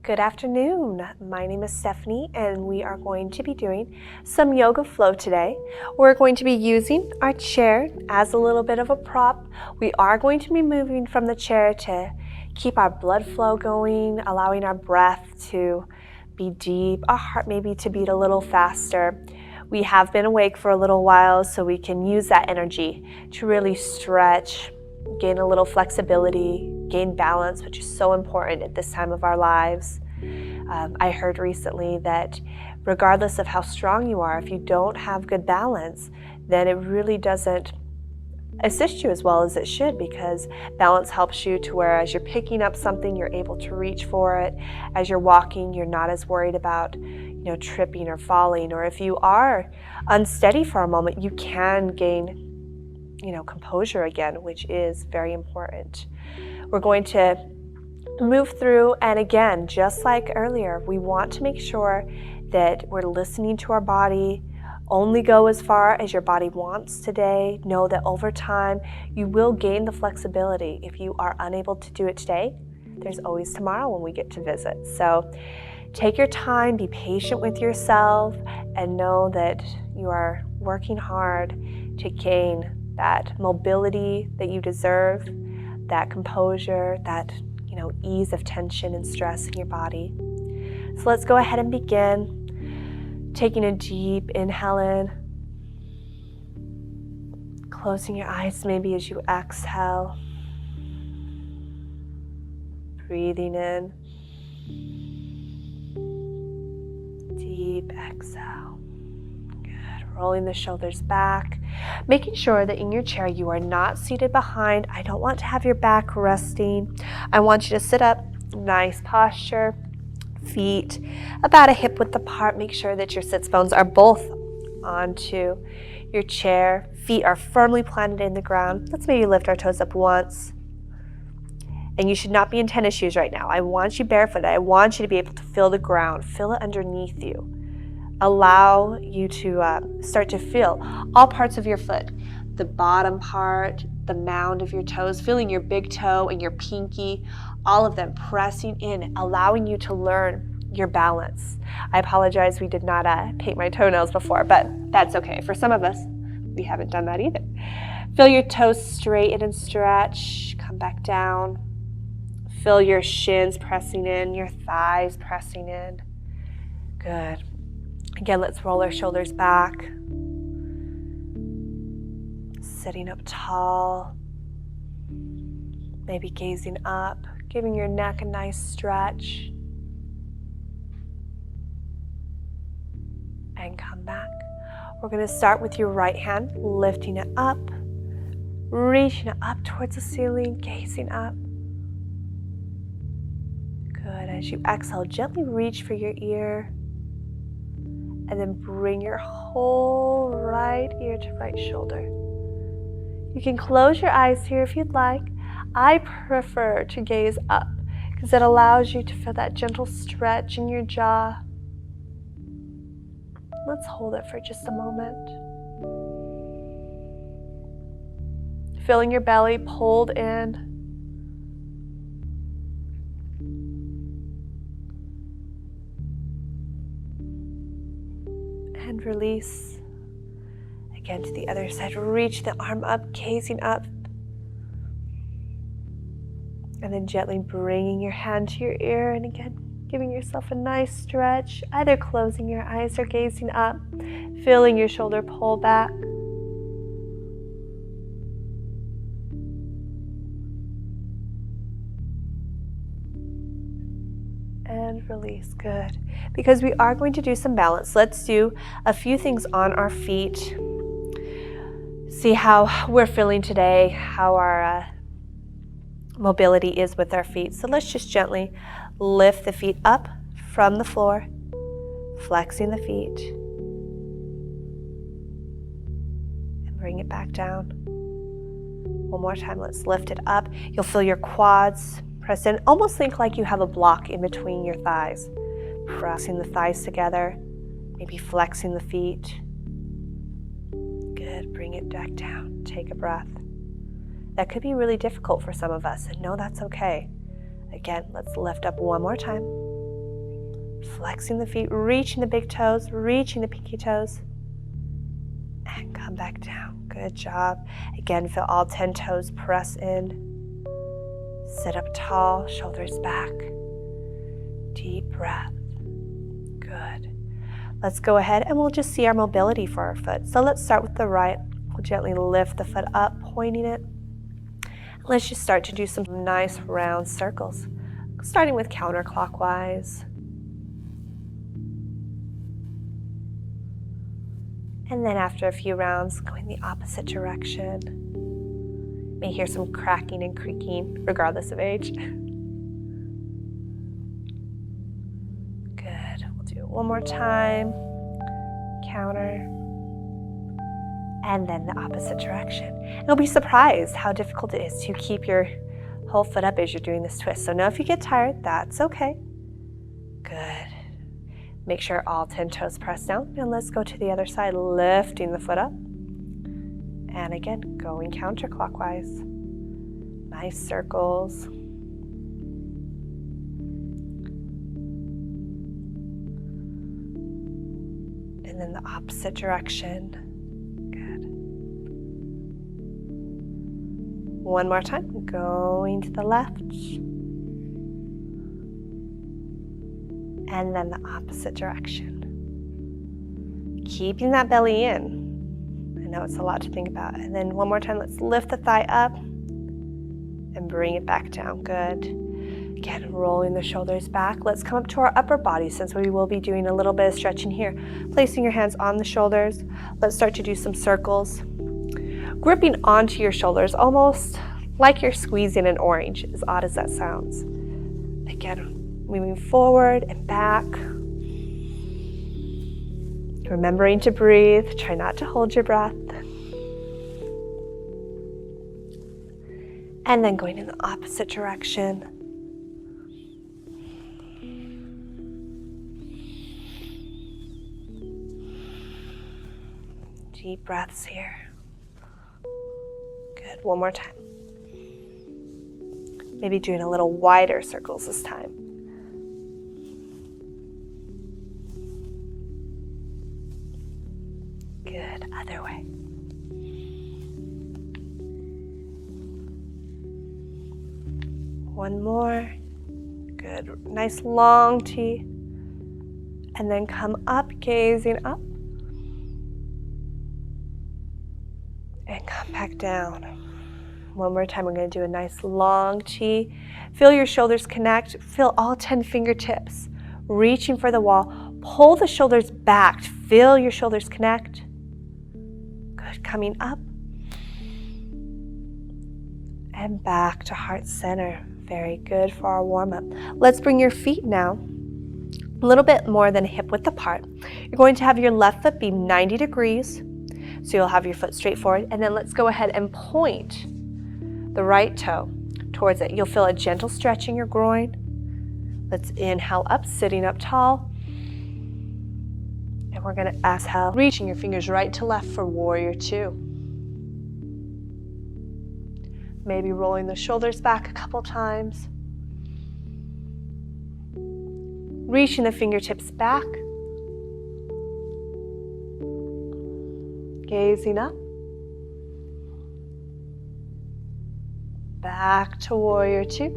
Good afternoon. My name is Stephanie and we are going to be doing some yoga flow today. We're going to be using our chair as a little bit of a prop. We are going to be moving from the chair to keep our blood flow going, allowing our breath to be deep, our heart maybe to beat a little faster. We have been awake for a little while, so we can use that energy to really stretch, gain a little flexibility, gain balance, which is so important at this time of our lives. I heard recently that regardless of how strong you are, if you don't have good balance, then it really doesn't assist you as well as it should, because balance helps you to where as you're picking up something, you're able to reach for it. As you're walking, you're not as worried about tripping or falling. Or if you are unsteady for a moment, you can gain composure again, which is very important. We're going to move through, and again, just like earlier, we want to make sure that we're listening to our body. Only go as far as your body wants today. Know that over time, you will gain the flexibility. If you are unable to do it today, there's always tomorrow when we get to visit. So take your time, be patient with yourself, and know that you are working hard to gain that mobility that you deserve, that composure, that ease of tension and stress in your body. So let's go ahead and begin. Taking a deep inhale in, closing your eyes maybe as you exhale, breathing in, deep exhale. Good. Rolling the shoulders back, making sure that in your chair you are not seated behind. I don't want to have your back resting. I want you to sit up, nice posture, feet about a hip width apart. Make sure that your sits bones are both onto your chair. Feet are firmly planted in the ground. Let's maybe lift our toes up once. And you should not be in tennis shoes right now. I want you barefoot. I want you to be able to feel the ground, feel it underneath you. Allow you to start to feel all parts of your foot, the bottom part, the mound of your toes, feeling your big toe and your pinky, all of them pressing in, allowing you to learn your balance. I apologize, we did not paint my toenails before, but that's okay. For some of us, we haven't done that either. Feel your toes straighten and stretch, come back down. Feel your shins pressing in, your thighs pressing in. Good. Again, let's roll our shoulders back. Sitting up tall. Maybe gazing up, giving your neck a nice stretch. And come back. We're going to start with your right hand, lifting it up, reaching it up towards the ceiling, gazing up. Good. As you exhale, gently reach for your ear. And then bring your whole right ear to right shoulder. You can close your eyes here if you'd like. I prefer to gaze up because it allows you to feel that gentle stretch in your jaw. Let's hold it for just a moment. Feeling your belly pulled in. And release. Again to the other side. Reach the arm up, gazing up. And then gently bringing your hand to your ear, and again, giving yourself a nice stretch, either closing your eyes or gazing up, feeling your shoulder pull back. And release. Good. Because we are going to do some balance, let's do a few things on our feet. See how we're feeling today, how our mobility is with our feet. So let's just gently lift the feet up from the floor, flexing the feet, and bring it back down. One more time, let's lift it up. You'll feel your quads press in. Almost think like you have a block in between your thighs. Pressing the thighs together, maybe flexing the feet. Good, bring it back down. Take a breath. That could be really difficult for some of us, and no, that's okay. Again, let's lift up one more time. Flexing the feet, reaching the big toes, reaching the pinky toes. And come back down. Good job. Again, feel all 10 toes press in. Sit up tall, shoulders back. Deep breath. Good. Let's go ahead and we'll just see our mobility for our foot. So let's start with the right. We'll gently lift the foot up, pointing it. Let's just start to do some nice round circles, starting with counterclockwise. And then after a few rounds, going the opposite direction. You may hear some cracking and creaking, regardless of age. Good. We'll do it one more time. Counter. And then the opposite direction. And you'll be surprised how difficult it is to keep your whole foot up as you're doing this twist. So now if you get tired, that's okay. Good. Make sure all 10 toes press down. And let's go to the other side, lifting the foot up. And again, going counterclockwise. Nice circles. And then the opposite direction. One more time, going to the left. And then the opposite direction. Keeping that belly in. I know it's a lot to think about. And then one more time, let's lift the thigh up and bring it back down. Good. Again, rolling the shoulders back. Let's come up to our upper body since we will be doing a little bit of stretching here. Placing your hands on the shoulders. Let's start to do some circles. Gripping onto your shoulders, almost like you're squeezing an orange, as odd as that sounds. Again, moving forward and back. Remembering to breathe, try not to hold your breath. And then going in the opposite direction. Deep breaths here. Good, one more time. Maybe doing a little wider circles this time. Good, other way. One more. Good, nice long T. And then come up, gazing up. And come back down. One more time, we're going to do a nice long T. Feel your shoulders connect. Feel all 10 fingertips reaching for the wall. Pull the shoulders back. Feel your shoulders connect. Good. Coming up. And back to heart center. Very good for our warm-up. Let's bring your feet now a little bit more than hip width apart. You're going to have your left foot be 90 degrees. So you'll have your foot straight forward. And then let's go ahead and point the right toe towards it. You'll feel a gentle stretch in your groin. Let's inhale up, sitting up tall. And we're going to exhale, reaching your fingers right to left for warrior two. Maybe rolling the shoulders back a couple times. Reaching the fingertips back. Gazing up. Back to warrior two.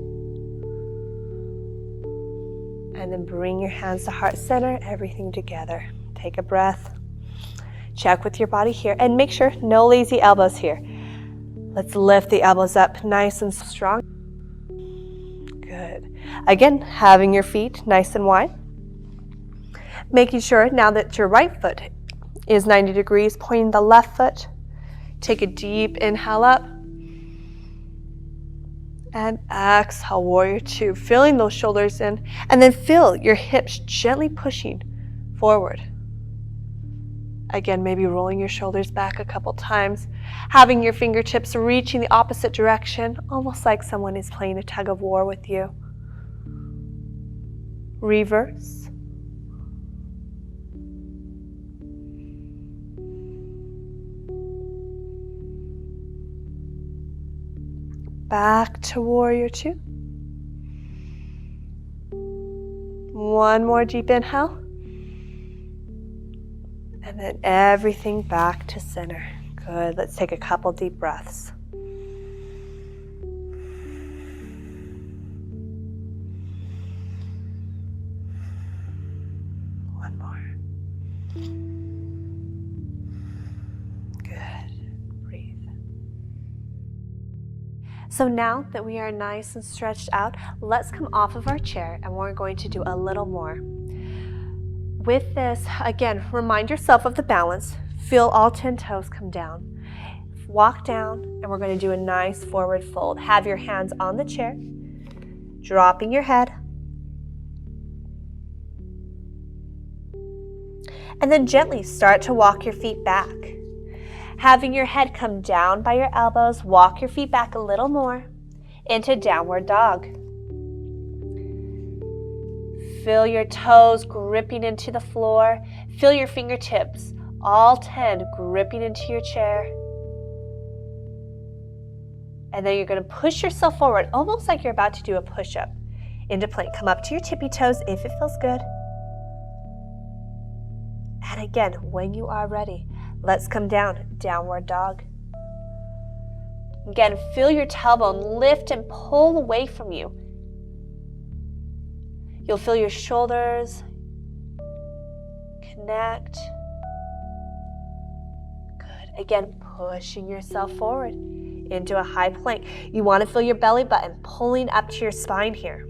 And then bring your hands to heart center, everything together. Take a breath. Check with your body here and make sure no lazy elbows here. Let's lift the elbows up nice and strong. Good. Again, having your feet nice and wide. Making sure now that your right foot is 90 degrees, pointing the left foot. Take a deep inhale up. And exhale, warrior two. Feeling those shoulders in. And then feel your hips gently pushing forward. Again, maybe rolling your shoulders back a couple times. Having your fingertips reaching the opposite direction, almost like someone is playing a tug of war with you. Reverse. Back to warrior two. One more deep inhale. And then everything back to center. Good. Let's take a couple deep breaths. One more. Good. Breathe. So now that we are nice and stretched out, let's come off of our chair and we're going to do a little more. With this, again, remind yourself of the balance. Feel all 10 toes come down. Walk down, and we're going to do a nice forward fold. Have your hands on the chair, dropping your head. And then gently start to walk your feet back. Having your head come down by your elbows, walk your feet back a little more into downward dog. Feel your toes gripping into the floor. Feel your fingertips, all 10, gripping into your chair. And then you're going to push yourself forward, almost like you're about to do a push-up into plank. Come up to your tippy toes if it feels good. And again, when you are ready, let's come down, downward dog. Again, feel your tailbone lift and pull away from you. You'll feel your shoulders connect. Good. Again, pushing yourself forward into a high plank. You want to feel your belly button pulling up to your spine here.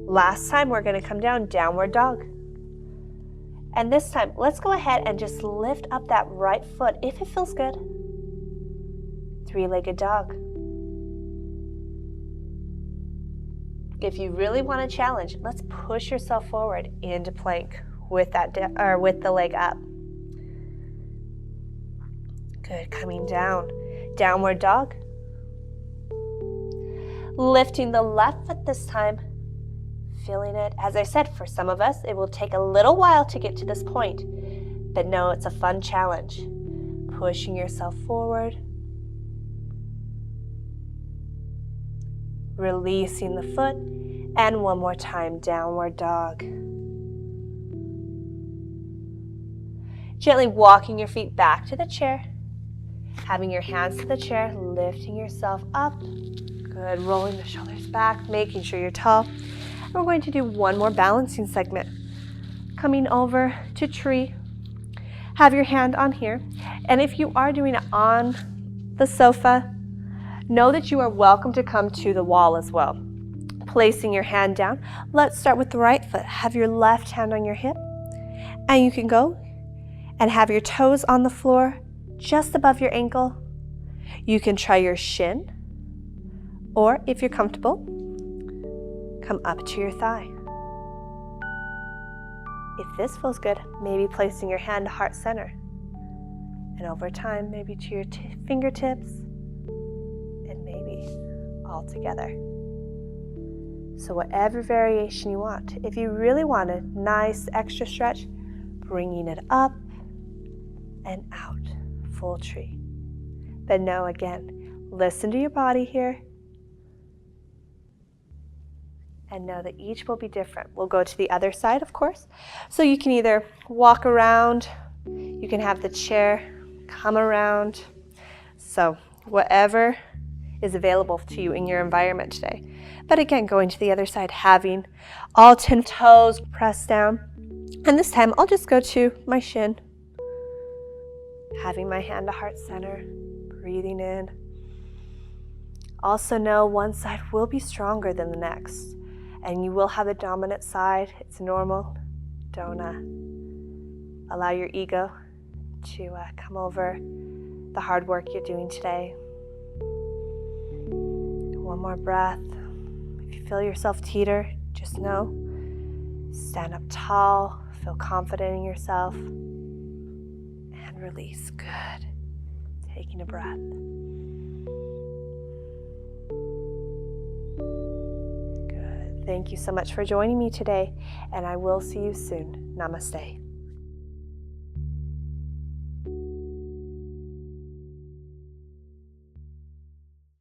Last time, we're going to come down, downward dog. And this time, let's go ahead and just lift up that right foot if it feels good. Three-legged dog. If you really want a challenge, let's push yourself forward into plank with that with the leg up. Good, coming down, downward dog. Lifting the left foot this time, feeling it. As I said, for some of us, it will take a little while to get to this point, but no, it's a fun challenge. Pushing yourself forward. Releasing the foot, and one more time, downward dog. Gently walking your feet back to the chair, having your hands to the chair, lifting yourself up. Good, rolling the shoulders back, making sure you're tall. And we're going to do one more balancing segment. Coming over to tree, have your hand on here, and if you are doing it on the sofa, know that you are welcome to come to the wall as well. Placing your hand down, let's start with the right foot. Have your left hand on your hip, and you can go and have your toes on the floor just above your ankle. You can try your shin, or if you're comfortable, come up to your thigh. If this feels good, maybe placing your hand heart center, and over time, maybe to your fingertips, all together. So whatever variation you want. If you really want a nice extra stretch, bringing it up and out, full tree. But no, again, listen to your body here and know that each will be different. We'll go to the other side, of course. So you can either walk around, you can have the chair come around. So whatever is available to you in your environment today. But again, going to the other side, having all 10 toes pressed down. And this time, I'll just go to my shin. Having my hand to heart center, breathing in. Also know one side will be stronger than the next. And you will have a dominant side. It's normal. Don't allow your ego to come over the hard work you're doing today. One more breath. If you feel yourself teeter, just know, stand up tall, feel confident in yourself, and release. Good. Taking a breath. Good. Thank you so much for joining me today, and I will see you soon. Namaste.